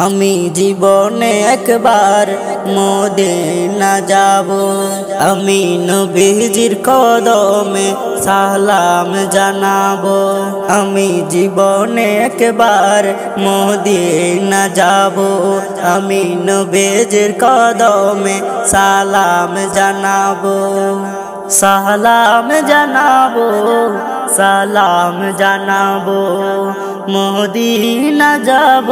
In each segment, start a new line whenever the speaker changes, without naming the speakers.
আমি জীবনে একবার মদিনা যাব, আমি নবীজির কদমে সালাম জানাবো। আমি জীবনে একবার মদিনা যাব, আমি নবীজির কদমে সালাম জানাবো। সালাম জানাবো, সালাম জানাবো, মদিনা যাব,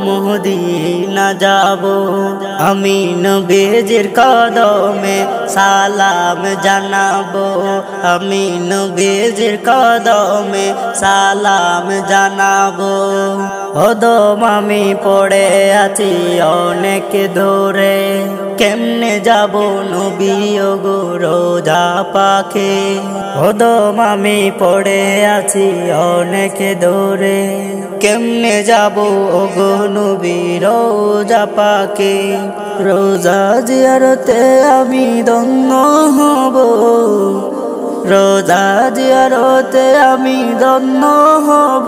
মদিনা যাব। আমি নবীজির কদমে সালাম জানাবো, আমি নবীজির কদমে সালাম জানাবো। কদম আমি পড়ে আছি অনেক দূরে, কেমনে যাব নবী ওগো রোজা পাকে। কদম আমি পড়ে আছি অনেক দূরে, কেমনে যাব ওগো নবী রোজা পাকে। রোজা জিয়ারতে আমি ধন্য হব, রোজা জিয়ারতে আমি ধন্য হব।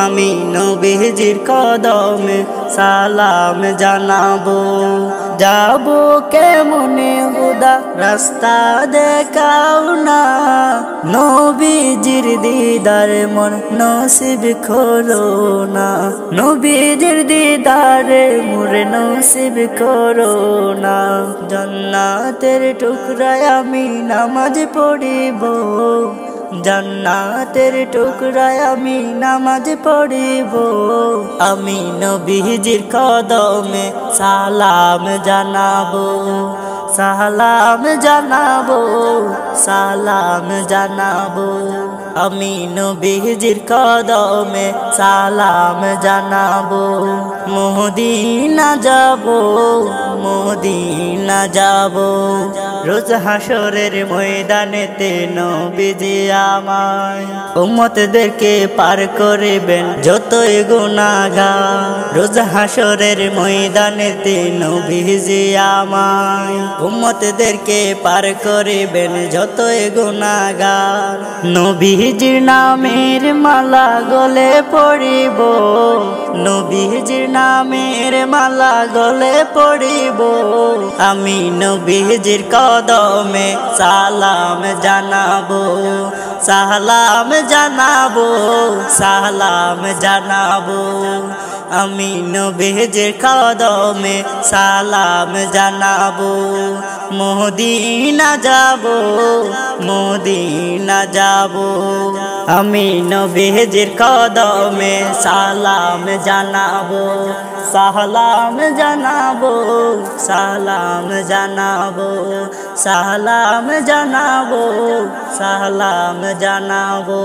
আমি নবীজির কদমে সালাম জানাবো। যাব কেমনে খুদা রাস্তা দেখাও না, নবীজির দিদার মন নসিব করো না, নবীজির দিদারে মোরে নসিব করো না। জান্নাতের টুকরায় আমি নামাজ পড়িব, জান্নাতের টুকরায় আমি নামাজ পড়িব। আমি নবীজির কদমে সালাম জানাবো, সালাম জানাবো, সালাম জানাবো। আমি নবীজির কদমে সালাম জানাবো। মদিনা যাব, মদিনা যাব, রোজ হাসরের ময়দানেতে নবীজি আমায় উম্মতদেরকে পার করিবেন যতই গুনাহগার। রোজ হাসরের ময়দানেতে নবীজি আমায় উম্মতদেরকে পার করিবেন যতই গুনাহগার। নবীজির নামের মালা গলে পড়িব, নবীজির নামের মালা গলে পড়িব। আমি নবীজির কদমে সালাম জানাবো, সালাম জানাবো, সালাম জানাবো। আমি নবীজির কদমে সালাম জানাবো। মদিনা যাব, মদিনা যাব, আমি নবীজির কদমে সালাম জানাবো। সালাম জানাবো, সালাম জানাবো, সালাম জানাবো, সালাম জানাবো।